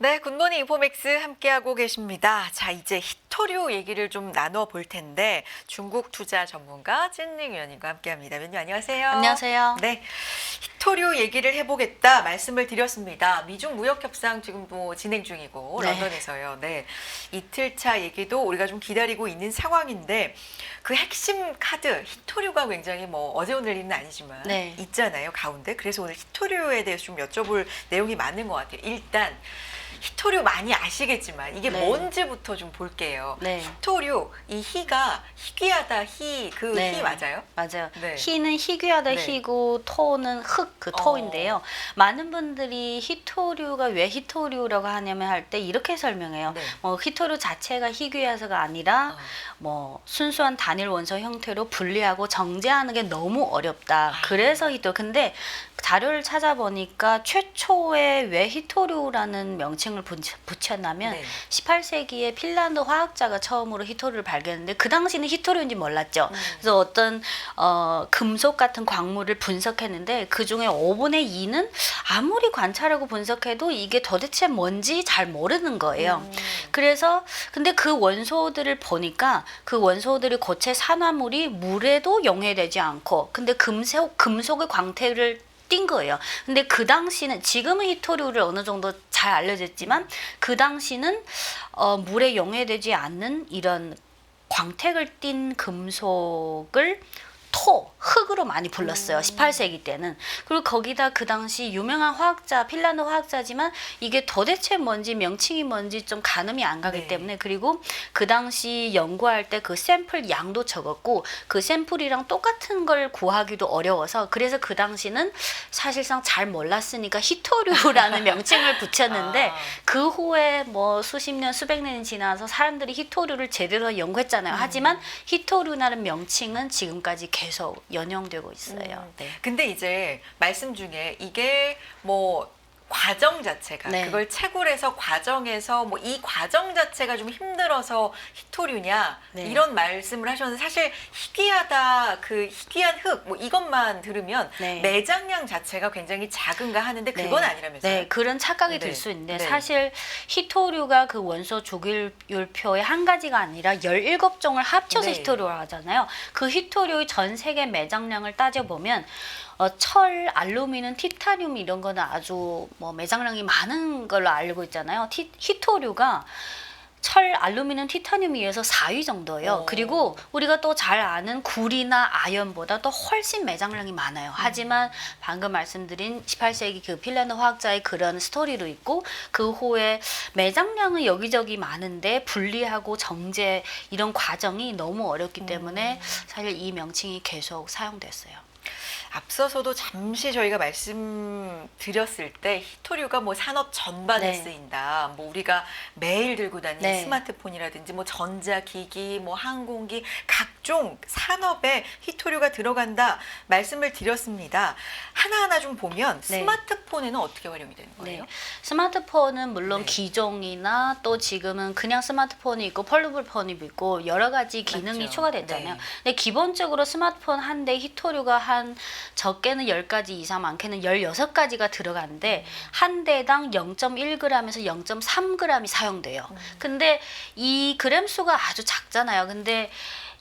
네, 굿모닝 인포맥스 함께하고 계십니다. 자, 이제 히토류 얘기를 좀 나눠 볼 텐데 중국 투자 전문가 찐닝 위원님과 함께합니다. 위원님 안녕하세요. 안녕하세요. 네, 히토류 얘기를 해보겠다 말씀을 드렸습니다. 미중 무역 협상 지금 뭐 진행 중이고 네. 런던에서요. 네, 이틀차 얘기도 우리가 좀 기다리고 있는 상황인데 그 핵심 카드 히토류가 굉장히 뭐 어제 오늘 일은 아니지만 네. 있잖아요 가운데. 그래서 오늘 히토류에 대해서 좀 여쭤볼 내용이 많은 것 같아요. 일단 히토류 많이 아시겠지만 이게 네. 뭔지부터 좀 볼게요. 네. 히토류, 이 희가 희귀하다 그 네. 희 맞아요? 맞아요. 네. 희는 희귀하다 네. 희고 토는 흙, 그 토인데요. 많은 분들이 히토류가 왜 히토류라고 하냐면 할 때 이렇게 설명해요. 네. 히토류 자체가 희귀해서가 아니라 순수한 단일 원소 형태로 분리하고 정제하는 게 너무 어렵다. 그래서 히토. 근데 자료를 찾아보니까 최초에 왜 히토류라는 명칭을 붙였냐면 네. 18세기에 핀란드 화학자가 처음으로 히토류를 발견했는데 그 당시는 히토류인지 몰랐죠. 그래서 어떤 금속 같은 광물을 분석했는데 그 중에 5분의 2는 아무리 관찰하고 분석해도 이게 도대체 뭔지 잘 모르는 거예요. 그래서 근데 그 원소들을 보니까 그 원소들이 고체 산화물이 물에도 용해되지 않고 근데 금속의 광택을 띈 거예요. 근데 그 당시는 지금은 히토류를 어느 정도 잘 알려졌지만 그 당시는 물에 용해되지 않는 이런 광택을 띤 금속을 흙으로 많이 불렀어요. 18세기 때는. 그리고 거기다 그 당시 유명한 화학자, 핀란드 화학자지만 이게 도대체 뭔지 명칭이 뭔지 좀 가늠이 안 가기 네. 때문에 그리고 그 당시 연구할 때 그 샘플 양도 적었고 그 샘플이랑 똑같은 걸 구하기도 어려워서 그래서 그 당시는 사실상 잘 몰랐으니까 히토류라는 명칭을 붙였는데 그 후에 뭐 수십 년, 수백 년이 지나서 사람들이 히토류를 제대로 연구했잖아요. 하지만 히토류라는 명칭은 지금까지 계속 연영되고 있어요. 네. 근데 이제 말씀 중에 이게 뭐 과정 자체가 네. 그걸 채굴해서 과정에서 뭐 이 과정 자체가 좀 힘들어서 히토류냐 네. 이런 말씀을 하셨는데 사실 희귀하다 그 희귀한 흙 뭐 이것만 들으면 네. 매장량 자체가 굉장히 작은가 하는데 그건 아니라면서요? 네, 그런 착각이 네. 들 수 있는데 네. 사실 히토류가 그 원소 조길율표의 한 가지가 아니라 17종을 합쳐서 네. 히토류를 하잖아요. 그 히토류의 전 세계 매장량을 따져보면 철, 알루미늄, 티타늄 이런 거는 아주 뭐 매장량이 많은 걸로 알고 있잖아요. 히토류가 철, 알루미늄, 티타늄에 의해서 4위 정도예요. 그리고 우리가 또 잘 아는 구리나 아연보다 또 훨씬 매장량이 많아요. 하지만 방금 말씀드린 18세기 그 핀란드 화학자의 그런 스토리도 있고 그 후에 매장량은 여기저기 많은데 분리하고 정제 이런 과정이 너무 어렵기 때문에 사실 이 명칭이 계속 사용됐어요. 앞서서도 잠시 저희가 말씀드렸을 때 히토류가 뭐 산업 전반에 네. 쓰인다. 뭐 우리가 매일 들고 다니는 네. 스마트폰이라든지 뭐 전자기기, 뭐 항공기 각종 산업에 히토류가 들어간다 말씀을 드렸습니다. 하나하나 좀 보면 네. 스마트폰에는 어떻게 활용이 되는 거예요? 네. 스마트폰은 물론 네. 기종이나 또 지금은 그냥 스마트폰이 있고 폴더블 폰이 있고 여러 가지 기능이 맞죠. 추가됐잖아요. 네. 근데 기본적으로 스마트폰 한 대 히토류가 한 적게는 10가지 이상 많게는 16가지가 들어가는데 한 대당 0.1g에서 0.3g이 사용돼요. 근데 이 그램 수가 아주 작잖아요. 근데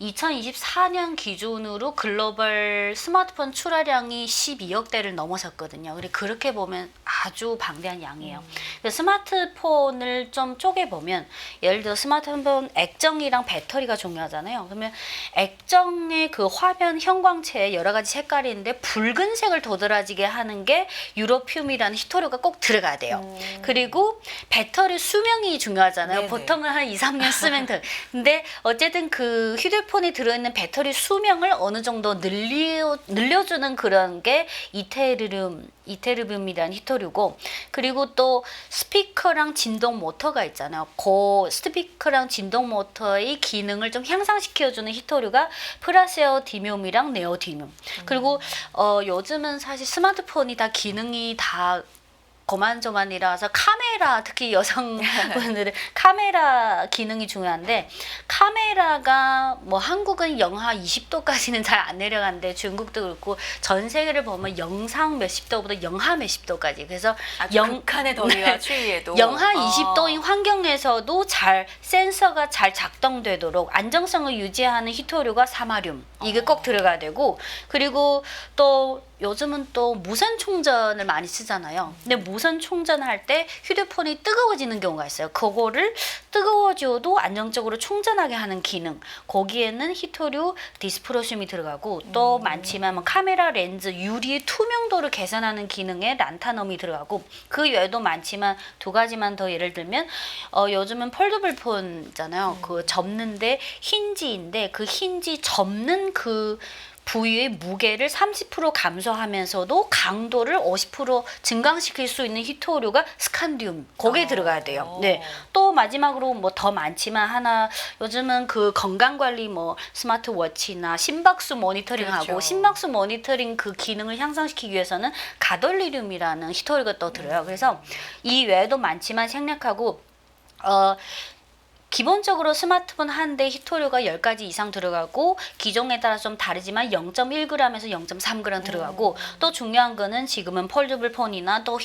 2024년 기준으로 글로벌 스마트폰 출하량이 12억 대를 넘어섰거든요. 그렇게 보면 아주 방대한 양이에요. 스마트폰을 좀 쪼개보면 예를 들어 스마트폰 액정이랑 배터리가 중요하잖아요. 그러면 액정의 그 화면 형광체에 여러 가지 색깔이 있는데 붉은색을 도드라지게 하는 게 유로듐이라는 히토류가 꼭 들어가야 돼요. 그리고 배터리 수명이 중요하잖아요. 네네. 보통은 한 2, 3년 쓰면 돼. 근데 어쨌든 그 휴대폰에 들어있는 배터리 수명을 어느 정도 늘려주는 그런 게 이테르듐이라는 히토류고 그리고 또 스피커랑 진동 모터가 있잖아요. 그 스피커랑 진동 모터의 기능을 좀 향상시켜주는 히토류가 프라세오디듐이랑 네오디듐. 그리고 요즘은 사실 스마트폰이 다 기능이 다 고만조만이라서 카메라 특히 여성분들은 카메라 기능이 중요한데 카메라가 뭐 한국은 영하 20도까지는 잘 안 내려가는데 중국도 그렇고 전 세계를 보면 영상 몇십 도보다 영하 몇십 도까지 그래서 아주 극한의 더위와 추위에도 영하 20도인 환경에서도 잘 센서가 잘 작동되도록 안정성을 유지하는 히토류가 사마륨 이게 꼭 들어가야 되고 그리고 또 요즘은 또 무선 충전을 많이 쓰잖아요. 근데 무선 충전할 때 휴대폰이 뜨거워지는 경우가 있어요. 그거를 뜨거워져도 안정적으로 충전하게 하는 기능. 거기에는 히토류 디스프로슘이 들어가고 또 많지만 뭐 카메라 렌즈 유리의 투명도를 개선하는 기능에 란타넘이 들어가고 그 외에도 많지만 두 가지만 더 예를 들면 요즘은 폴더블 폰 있잖아요. 그 접는데 힌지인데 그 힌지 접는 그 부위의 무게를 30% 감소하면서도 강도를 50% 증강시킬 수 있는 히토류가 스칸디움 거기에 들어가야 돼요. 네. 또 마지막으로 뭐 더 많지만 하나 요즘은 그 건강관리 뭐 스마트워치나 심박수 모니터링하고 그렇죠. 심박수 모니터링 그 기능을 향상시키기 위해서는 가돌리륨이라는 히토류가 또 들어요. 그래서 이 외에도 많지만 생략하고 기본적으로 스마트폰 한 대 히토류가 10가지 이상 들어가고 기종에 따라 좀 다르지만 0.1g에서 0.3g 들어가고 또 중요한 거는 지금은 폴더블 폰이나 또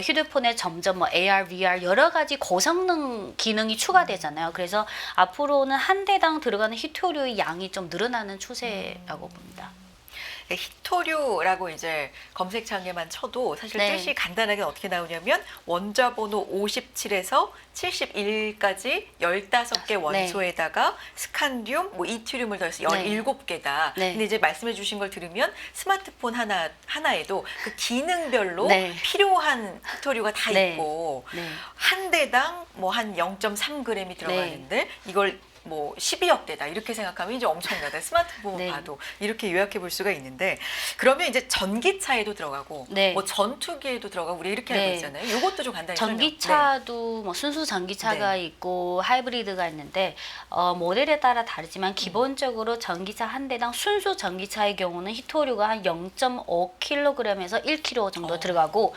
휴대폰에 점점 뭐 AR, VR 여러 가지 고성능 기능이 추가되잖아요. 그래서 앞으로는 한 대당 들어가는 히토류의 양이 좀 늘어나는 추세라고 봅니다. 히토류라고 이제 검색창에만 쳐도 사실 네. 뜻이 간단하게 어떻게 나오냐면 원자 번호 57에서 71까지 15개 원소에다가 스칸디움, 뭐 이트륨을 더해서 17개다. 네. 근데 이제 말씀해 주신 걸 들으면 스마트폰 하나에도 그 기능별로 네. 필요한 히토류가 다 네. 있고 네. 한 대당 뭐 한 0.3g이 들어가는데 이걸 뭐 12억 대다 이렇게 생각하면 이제 엄청나다. 스마트폰 네. 봐도 이렇게 요약해 볼 수가 있는데 그러면 이제 전기차에도 들어가고 네. 뭐 전투기에도 들어가고 우리 이렇게 네. 알고 있잖아요. 이것도 좀 간단히 전기차도 뭐 순수 전기차가 있고 하이브리드가 있는데 모델에 따라 다르지만 기본적으로 전기차 한 대당 순수 전기차의 경우는 히토류가 한 0.5kg에서 1kg 정도 들어가고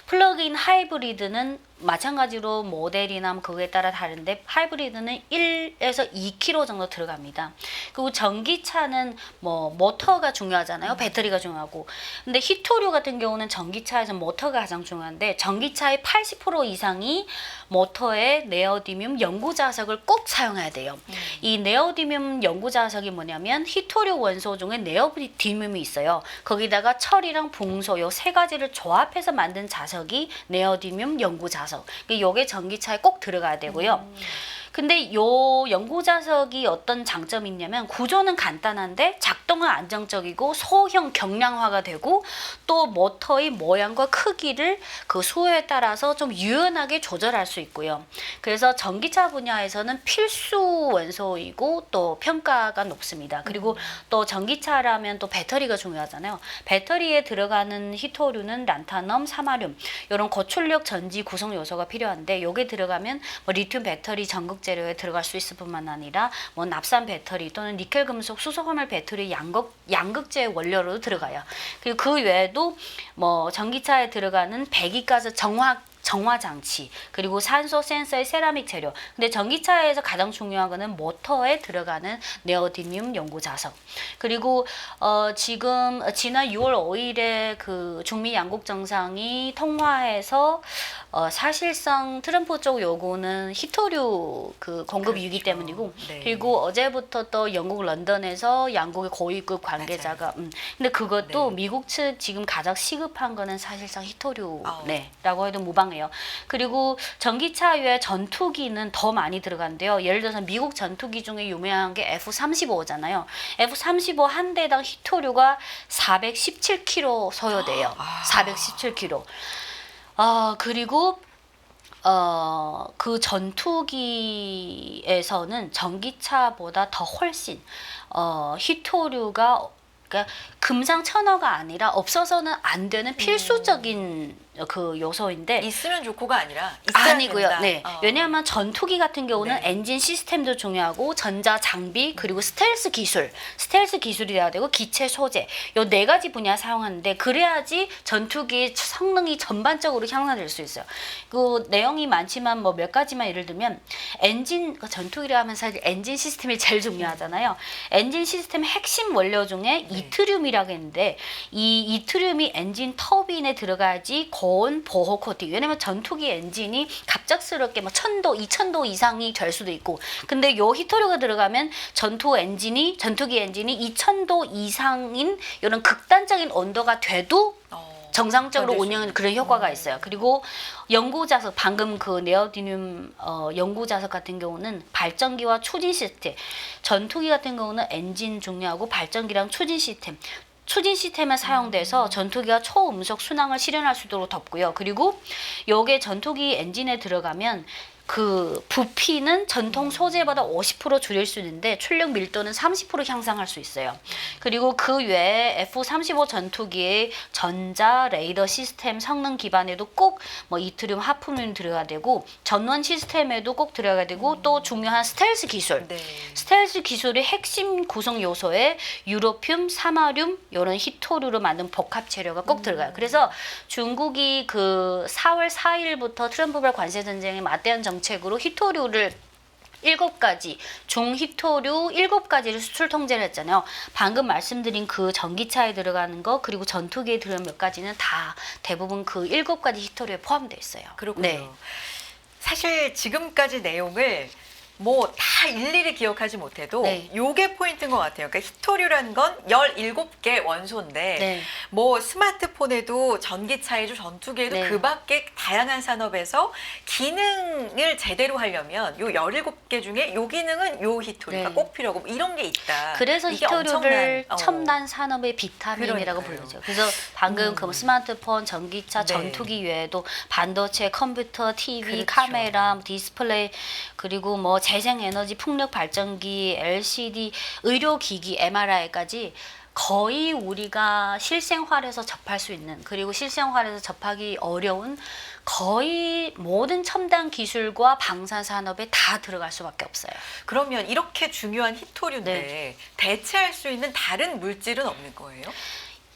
플러그인 하이브리드는 마찬가지로 모델이나 뭐 그거에 따라 다른데 하이브리드는 1에서 2kg 정도 들어갑니다. 그리고 전기차는 뭐 모터가 중요하잖아요. 배터리가 중요하고. 근데 히토류 같은 경우는 전기차에서 모터가 가장 중요한데 전기차의 80% 이상이 모터에 네오디뮴 연구 자석을 꼭 사용해야 돼요. 이 네오디뮴 연구 자석이 뭐냐면 히토류 원소 중에 네오디뮴이 있어요. 거기다가 철이랑 붕소 요 세 가지를 조합해서 만든 자석이 네오디뮴 연구 자석. 요게 전기차에 꼭 들어가야 되고요. 근데 요 연구 자석이 어떤 장점이 있냐면 구조는 간단한데 작동은 안정적이고 소형 경량화가 되고 또 모터의 모양과 크기를 그 수요에 따라서 좀 유연하게 조절할 수 있고요. 그래서 전기차 분야에서는 필수 원소이고 또 평가가 높습니다. 그리고 또 전기차라면 또 배터리가 중요하잖아요. 배터리에 들어가는 히토류는 란타넘, 사마륨 이런 고출력 전지 구성 요소가 필요한데 요게 들어가면 뭐 리튬 배터리 전극 재료에 들어갈 수 있을 뿐만 아니라 뭐 납산 배터리 또는 니켈 금속 수소화물 배터리 양극재 원료로 들어가요. 그리고 그 외에도 뭐 전기차에 들어가는 배기가스 정화 장치 그리고 산소 센서의 세라믹 재료. 근데 전기차에서 가장 중요한 거는 모터에 들어가는 네오디뮴 연구 자석. 그리고 지금 지난 6월 5일에 그 중미 양국 정상이 통화해서 사실상 트럼프 쪽 요구는 히토류 그 공급 위기 때문이고 네. 그리고 어제부터 또 영국 런던에서 양국의 고위급 관계자가 근데 그것도 네. 미국 측 지금 가장 시급한 거는 사실상 히토류 아우. 라고 해도 무방해요. 그리고 전기차 외에 전투기는 더 많이 들어간대요. 예를 들어서 미국 전투기 중에 유명한 게 F-35잖아요. F-35 한 대당 히토류가 417kg 소요돼요. 417kg. 그리고 그 전투기에서는 전기차보다 더 훨씬 히토류가 그러니까 금상첨화가 아니라 없어서는 안 되는 필수적인 그 요소인데 있으면 좋고가 아니라 있어야 아니고요. 된다. 네. 왜냐하면 전투기 같은 경우는 네. 엔진 시스템도 중요하고 전자 장비 그리고 스텔스 기술이 돼야 되고 기체 소재 요 네 가지 분야 사용하는데 그래야지 전투기의 성능이 전반적으로 향상될 수 있어요. 그 내용이 많지만 뭐 몇 가지만 예를 들면 엔진 전투기라 하면 사실 엔진 시스템이 제일 중요하잖아요. 엔진 시스템 핵심 원료 중에 이트륨이라고 했는데 이 이트륨이 엔진 터빈에 들어가야지 고온 보호 코팅. 왜냐면 전투기 엔진이 갑작스럽게 뭐 1000도, 2000도 이상이 될 수도 있고. 근데 요 히토류가 들어가면 전투기 엔진이 2000도 이상인 이런 극단적인 온도가 돼도 정상적으로 운영하는 그런 효과가 있어요. 그리고 연고자석 방금 그 네오디듐 연고자석 같은 경우는 발전기와 추진 시스템, 전투기 같은 경우는 엔진 중요하고 발전기랑 추진 시스템에 사용돼서 전투기가 초음속 순항을 실현할 수 있도록 덮고요. 그리고 요게 전투기 엔진에 들어가면 그 부피는 전통 소재보다 50% 줄일 수 있는데 출력 밀도는 30% 향상할 수 있어요. 그리고 그 외에 F-35 전투기의 전자 레이더 시스템 성능 기반에도 꼭 뭐 이트륨, 하프늄 들어가야 되고 전원 시스템에도 꼭 들어가야 되고 또 중요한 스텔스 기술. 네. 스텔스 기술의 핵심 구성 요소에 유로듐, 사마륨 이런 히토류로 만든 복합 재료가 꼭 들어가요. 그래서 중국이 그 4월 4일부터 트럼프발 관세 전쟁에 맞대한 정책으로 히토류를 7가지, 중히토류 7가지를 수출 통제를 했잖아요. 방금 말씀드린 그 전기차에 들어가는 거 그리고 전투기에 들어간 몇 가지는 다 대부분 그 7가지 히토류에 포함되어 있어요. 그렇군요. 네. 사실 지금까지 내용을 뭐 다 일일이 기억하지 못해도 네. 요게 포인트인 것 같아요. 그러니까 히토류라는 건 17개 원소인데 네. 뭐 스마트폰에도 전기차에도 전투기에도 네. 그 밖에 다양한 산업에서 기능을 제대로 하려면 요 17개 중에 요 기능은 요 히토류가 네. 꼭 필요하고 뭐 이런 게 있다. 그래서 이게 히토류를 엄청난, 첨단 산업의 비타민이라고 그러니까요. 부르죠. 그래서 방금 그 스마트폰, 전기차, 네. 전투기 외에도 반도체, 컴퓨터, TV, 그렇죠. 카메라, 뭐 디스플레이 그리고 뭐 재생에너지, 풍력 발전기, LCD, 의료기기, MRI까지 거의 우리가 실생활에서 접할 수 있는 그리고 실생활에서 접하기 어려운 거의 모든 첨단 기술과 방산 산업에 다 들어갈 수밖에 없어요. 그러면 이렇게 중요한 히토류인데 네. 대체할 수 있는 다른 물질은 없는 거예요?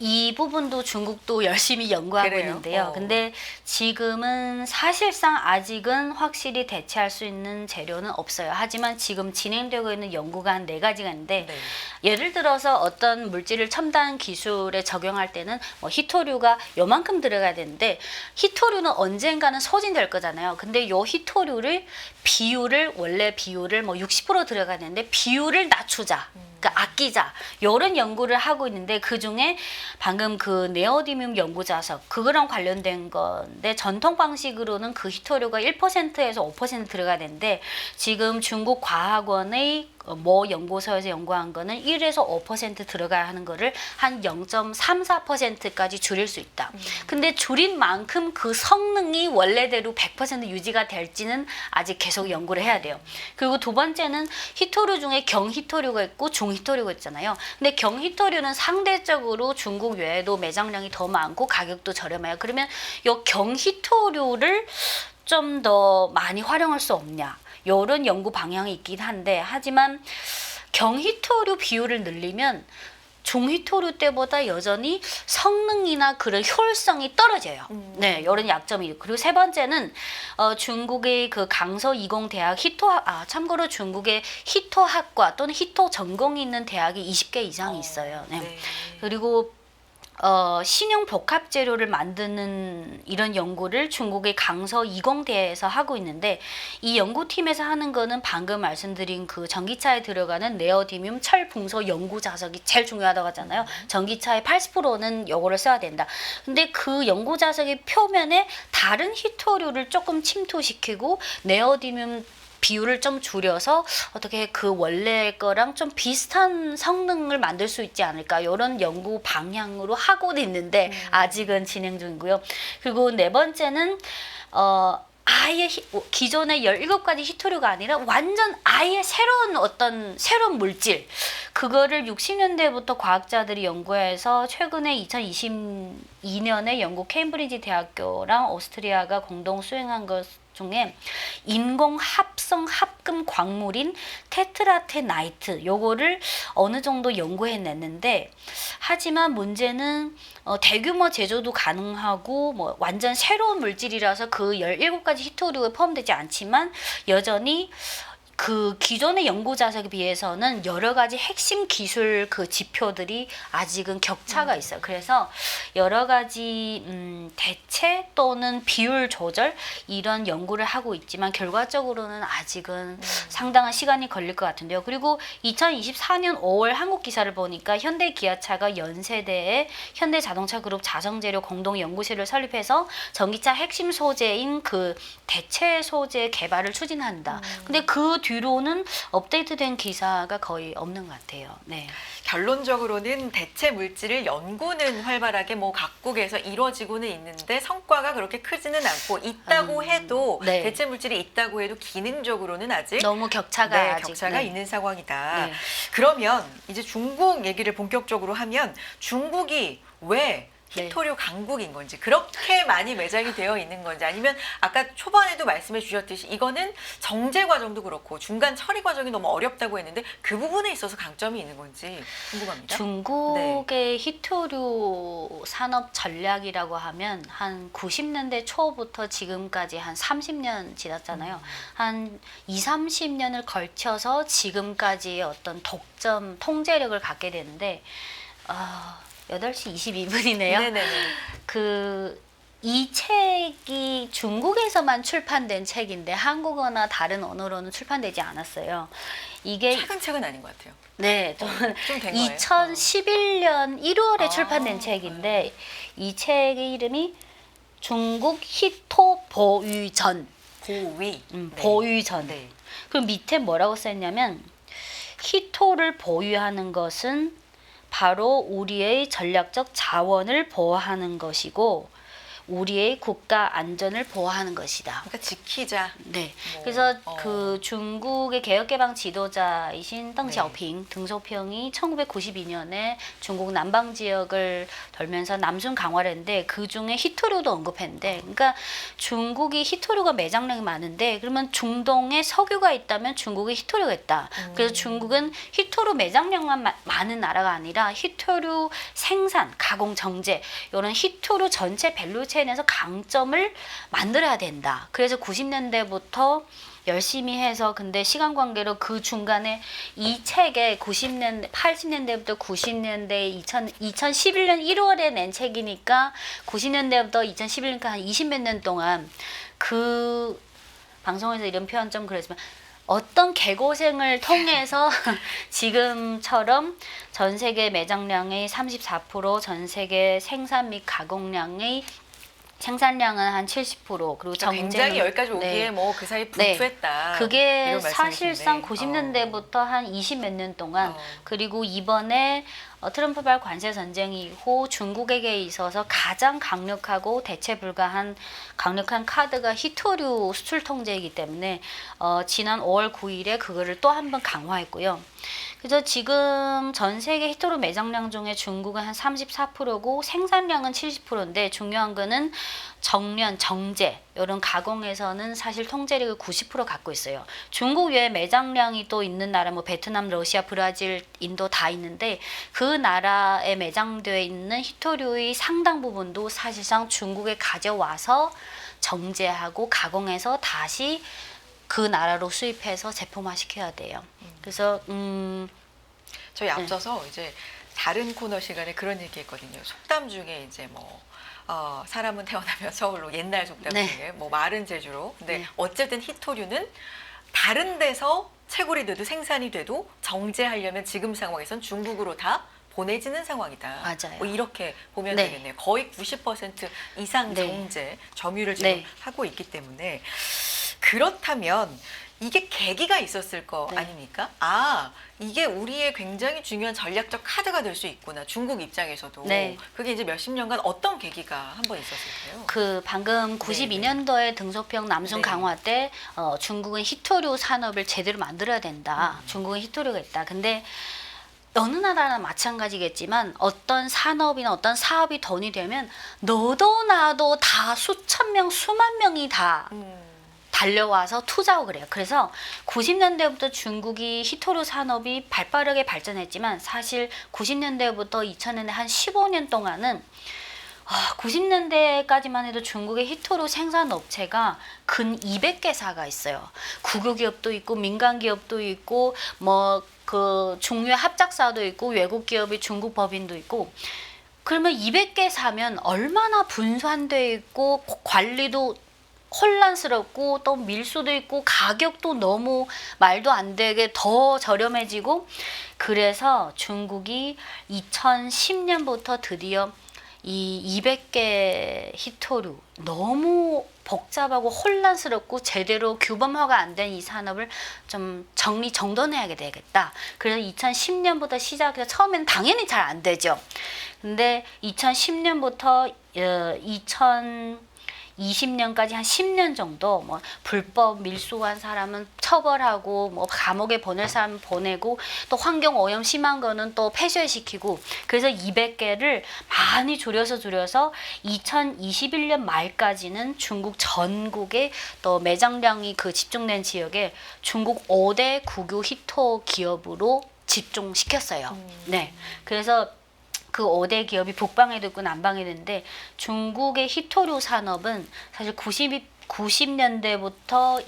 이 부분도 중국도 열심히 연구하고 그래요? 있는데요. 근데 지금은 사실상 아직은 확실히 대체할 수 있는 재료는 없어요. 하지만 지금 진행되고 있는 연구가 한 4가지가 있는데 네. 예를 들어서 어떤 물질을 첨단 기술에 적용할 때는 뭐 히토류가 요만큼 들어가야 되는데 히토류는 언젠가는 소진될 거잖아요. 근데 요 히토류를 원래 비율을 뭐 60% 들어가야 되는데 비율을 낮추자. 그러니까 아끼자. 이런 연구를 하고 있는데 그중에 방금 그 네오디듐 연구 자석 그거랑 관련된 건데 전통 방식으로는 그 히토류가 1%에서 5% 들어가야 되는데 지금 중국 과학원의 뭐 연구소에서 연구한 거는 1에서 5% 들어가야 하는 거를 한 0.34%까지 줄일 수 있다. 근데 줄인 만큼 그 성능이 원래대로 100% 유지가 될지는 아직 계속 연구를 해야 돼요. 그리고 두 번째는 히토류 중에 경히토류가 있고 중히토류가 있잖아요. 근데 경히토류는 상대적으로 중국 외에도 매장량이 더 많고 가격도 저렴해요. 그러면 이 경히토류를 좀 더 많이 활용할 수 없냐? 이런 연구 방향이 있긴 한데 하지만 경히토류 비율을 늘리면 중히토류 때보다 여전히 성능이나 그런 효율성이 떨어져요. 네, 이런 약점이 있고 그리고 세 번째는 중국의 그 강서 이공대학 참고로 중국의 히토학과 또는 히토 전공이 있는 대학이 20개 이상이 있어요. 네. 네. 그리고 신형 복합 재료를 만드는 이런 연구를 중국의 강서 이공대에서 하고 있는데 이 연구팀에서 하는 거는 방금 말씀드린 그 전기차에 들어가는 네오디듐 철붕소 연구 자석이 제일 중요하다고 하잖아요. 전기차의 80%는 요거를 써야 된다. 근데 그 연구 자석의 표면에 다른 히토류를 조금 침투시키고 네오디듐 비율을 좀 줄여서 어떻게 그 원래 거랑 좀 비슷한 성능을 만들 수 있지 않을까 이런 연구 방향으로 하고는 있는데 아직은 진행 중이고요. 그리고 네 번째는 아예 기존의 17가지 히토류가 아니라 완전 아예 새로운 물질, 그거를 60년대부터 과학자들이 연구해서 최근에 2022년에 영국 케임브리지 대학교랑 오스트리아가 공동 수행한 것 중에 인공 합성 합금 광물인 테트라테나이트, 요거를 어느 정도 연구해냈는데, 하지만 문제는 대규모 제조도 가능하고 뭐 완전 새로운 물질이라서 그 17가지 히토류에 포함되지 않지만 여전히 그 기존의 연구 자석에 비해서는 여러 가지 핵심 기술 그 지표들이 아직은 격차가 있어요. 그래서 여러 가지 대체 또는 비율 조절 이런 연구를 하고 있지만 결과적으로는 아직은 상당한 시간이 걸릴 것 같은데요. 그리고 2024년 5월 한국 기사를 보니까 현대기아차가 연세대에 현대자동차그룹 자성재료 공동연구실을 설립해서 전기차 핵심 소재인 그 대체 소재 개발을 추진한다. 근데 그 뒤로는 업데이트된 기사가 거의 없는 것 같아요. 네. 결론적으로는 대체 물질을 연구는 활발하게 뭐 각국에서 이루어지고는 있는데 성과가 그렇게 크지는 않고, 있다고 해도 네. 대체 물질이 있다고 해도 기능적으로는 아직 너무 격차가 네, 아직 격차가 네. 있는 상황이다. 네. 그러면 이제 중국 얘기를 본격적으로 하면, 중국이 왜 네. 히토류 강국인 건지, 그렇게 많이 매장이 되어 있는 건지, 아니면 아까 초반에도 말씀해 주셨듯이 이거는 정제 과정도 그렇고 중간 처리 과정이 너무 어렵다고 했는데 그 부분에 있어서 강점이 있는 건지 궁금합니다. 중국의 히토류 산업 전략이라고 하면 한 90년대 초부터 지금까지 한 30년 지났잖아요. 한 20-30년을 걸쳐서 지금까지의 어떤 독점 통제력을 갖게 되는데 8시 22분이네요. 네네네. 이 책이 중국에서만 출판된 책인데 한국어나 다른 언어로는 출판되지 않았어요. 이게 최근 책은 아닌 것 같아요. 네, 좀 된 거예요. 2011년 1월에 출판된 책인데 이 책의 이름이 중국 히토 보유전. 보위. 보유전. 네. 그럼 밑에 뭐라고 썼냐면, 히토를 보유하는 것은 바로 우리의 전략적 자원을 보호하는 것이고 우리의 국가 안전을 보호하는 것이다. 그러니까 지키자. 네. 뭐, 그래서 그 중국의 개혁개방 지도자이신 덩 네. 샤오핑, 등소평이 1992년에 중국 남방 지역을 돌면서 남순 강화를 했는데 그 중에 히토류도 언급했는데, 그러니까 중국이 히토류가 매장량이 많은데 그러면 중동에 석유가 있다면 중국에 히토류가 있다. 그래서 중국은 히토류 매장량만 많은 나라가 아니라 히토류 생산, 가공, 정제 이런 히토류 전체 밸류체인에서 강점을 만들어야 된다. 그래서 90년대부터 열심히 해서, 근데 시간 관계로 그 중간에 이 책에 90년대, 80년대부터 90년대 2011년 1월에 낸 책이니까 90년대부터 2011년까지 한 20몇 년 동안 그 방송에서 이런 표현 좀 그랬지만 어떤 개고생을 통해서 지금처럼 전 세계 매장량의 34%, 전 세계 생산 및 가공량의 생산량은 한 70%, 그리고 굉장히 여기까지 오기에 뭐 그 사이 분투했다. 그게 이런 사실상 말씀이신데. 90년대부터 한 20 몇 년 동안 그리고 이번에 트럼프발 관세 전쟁 이후 중국에게 있어서 가장 강력하고 대체 불가한 강력한 카드가 히토류 수출 통제이기 때문에 지난 5월 9일에 그거를 또 한 번 강화했고요. 그래서 지금 전 세계 히토류 매장량 중에 중국은 한 34%고 생산량은 70%인데 중요한 거는 정련, 정제 이런 가공에서는 사실 통제력을 90% 갖고 있어요. 중국 외에 매장량이 또 있는 나라 뭐 베트남, 러시아, 브라질, 인도 다 있는데 그 나라에 매장되어 있는 히토류의 상당 부분도 사실상 중국에 가져와서 정제하고 가공해서 다시 그 나라로 수입해서 제품화 시켜야 돼요. 그래서 저희 앞서서 이제 다른 코너 시간에 그런 얘기했거든요. 속담 중에 이제 뭐 사람은 태어나면 서울로, 옛날 속담 네. 중에 뭐 말은 제주로. 근데 네. 어쨌든 히토류는 다른 데서 채굴이 돼도 생산이 돼도 정제하려면 지금 상황에선 중국으로 다 보내지는 상황이다. 맞아요. 뭐 이렇게 보면 네. 되겠네요. 거의 90% 이상 네. 정제, 점유를 지금 네. 하고 있기 때문에. 그렇다면 이게 계기가 있었을 거 네. 아닙니까? 이게 우리의 굉장히 중요한 전략적 카드가 될 수 있구나. 중국 입장에서도. 네. 그게 이제 몇십 년간 어떤 계기가 한번 있었을까요? 그 방금 92년도에 등소평 남순 네. 강화 때 중국은 히토류 산업을 제대로 만들어야 된다. 중국은 히토류가 있다. 근데 어느 나라나 마찬가지겠지만 어떤 산업이나 어떤 사업이 돈이 되면 너도 나도 다 수천 명, 수만 명이 다 달려와서 투자하고 그래요. 그래서 90년대부터 중국이 히토류 산업이 발빠르게 발전했지만 사실 90년대부터 2000년대 한 15년 동안은 90년대까지만 해도 중국의 히토류 생산 업체가 근 200개사가 있어요. 국유기업도 있고 민간 기업도 있고 뭐 그 중유의 합작사도 있고 외국 기업이 중국 법인도 있고. 그러면 200개 사면 얼마나 분산돼 있고 관리도 혼란스럽고 또 밀수도 있고 가격도 너무 말도 안 되게 더 저렴해지고. 그래서 중국이 2010년부터 드디어 이 200개 히토류 너무 복잡하고 혼란스럽고 제대로 규범화가 안 된 이 산업을 좀 정돈해야 되겠다. 그래서 2010년부터 시작해서 처음에는 당연히 잘 안 되죠. 근데 2010년부터 2020년까지 한 10년 정도 뭐 불법 밀수한 사람은 처벌하고 뭐 감옥에 보낼 사람 보내고 또 환경 오염 심한 거는 또 폐쇄시키고. 그래서 200개를 많이 줄여서 2021년 말까지는 중국 전국에 또 매장량이 그 집중된 지역에 중국 5대 국유 히토 기업으로 집중시켰어요. 네. 그래서 그 5대 기업이 북방에도 있고 남방에도 있는데 중국의 히토류 산업은 사실 90년대부터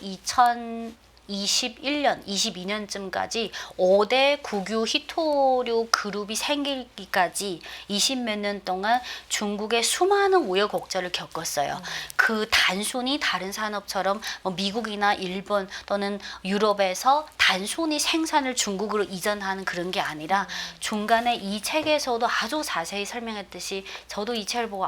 2021년, 22년쯤까지 5대 국유 히토류 그룹이 생기기까지 20몇 년 동안 중국의 수많은 우여곡절을 겪었어요. 그 단순히 다른 산업처럼 뭐 미국이나 일본 또는 유럽에서 단순히 생산을 중국으로 이전하는 그런 게 아니라 중간에 이 책에서도 아주 자세히 설명했듯이 저도 이 책을 보고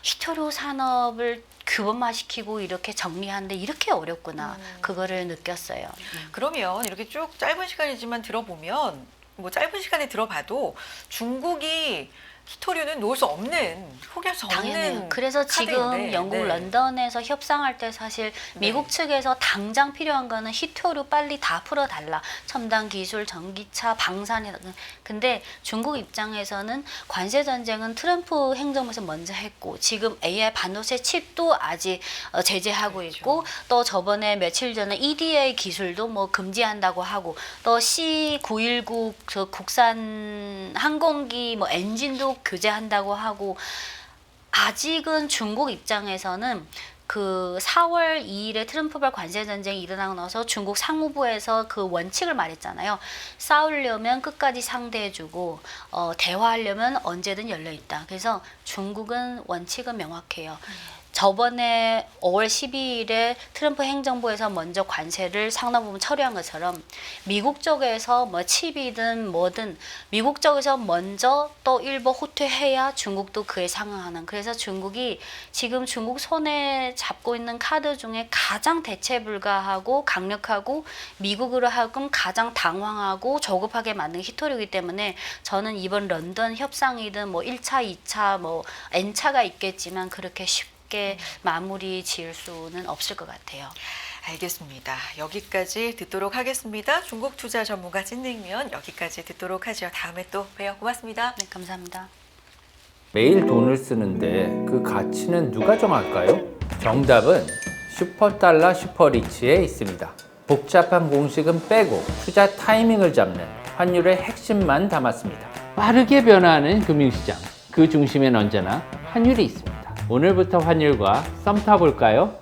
히토류 산업을 규범화시키고 이렇게 정리하는데 이렇게 어렵구나. 그거를 느꼈어요. 그러면 이렇게 쭉 짧은 시간이지만 들어보면 뭐 짧은 시간에 들어봐도 중국이 히토류는 놓을 수 없는, 포기할 수 당연해요. 없는 그래서 지금 카드인데, 영국 네. 런던에서 협상할 때 사실 미국 측에서 당장 필요한 거는 히토류 빨리 다 풀어달라. 첨단 기술, 전기차, 방산. 근데 중국 입장에서는 관세 전쟁은 트럼프 행정부에서 먼저 했고 지금 AI 반도체 칩도 아직 제재하고 그렇죠. 있고 또 저번에 며칠 전에 EDA 기술도 뭐 금지한다고 하고 또 C919 저 국산 항공기 뭐 엔진도 규제한다고 하고. 아직은 중국 입장에서는 그 4월 2일에 트럼프발 관세 전쟁이 일어나고 나서 중국 상무부에서 그 원칙을 말했잖아요. 싸우려면 끝까지 상대해주고 대화하려면 언제든 열려있다. 그래서 중국은 원칙은 명확해요. 저번에 5월 12일에 트럼프 행정부에서 먼저 관세를 상당부분 처리한 것처럼 미국 쪽에서 뭐 칩이든 뭐든 미국 쪽에서 먼저 또 일부 호퇴해야 중국도 그에 상응하는. 그래서 중국이 지금 중국 손에 잡고 있는 카드 중에 가장 대체 불가하고 강력하고 미국으로 하여금 가장 당황하고 조급하게 만든 히토류이기 때문에 저는 이번 런던 협상이든 뭐 1차, 2차, 뭐 N차가 있겠지만 그렇게 쉽게 마무리 지을 수는 없을 것 같아요. 알겠습니다. 여기까지 듣도록 하겠습니다. 중국 투자 전문가 찐냉면 여기까지 듣도록 하죠. 다음에 또 봬요. 고맙습니다. 네, 감사합니다. 매일 돈을 쓰는데 그 가치는 누가 정할까요? 정답은 슈퍼달러 슈퍼리치에 있습니다. 복잡한 공식은 빼고 투자 타이밍을 잡는 환율의 핵심만 담았습니다. 빠르게 변화하는 금융시장, 그 중심엔 언제나 환율이 있습니다. 오늘부터 환율과 썸 타볼까요?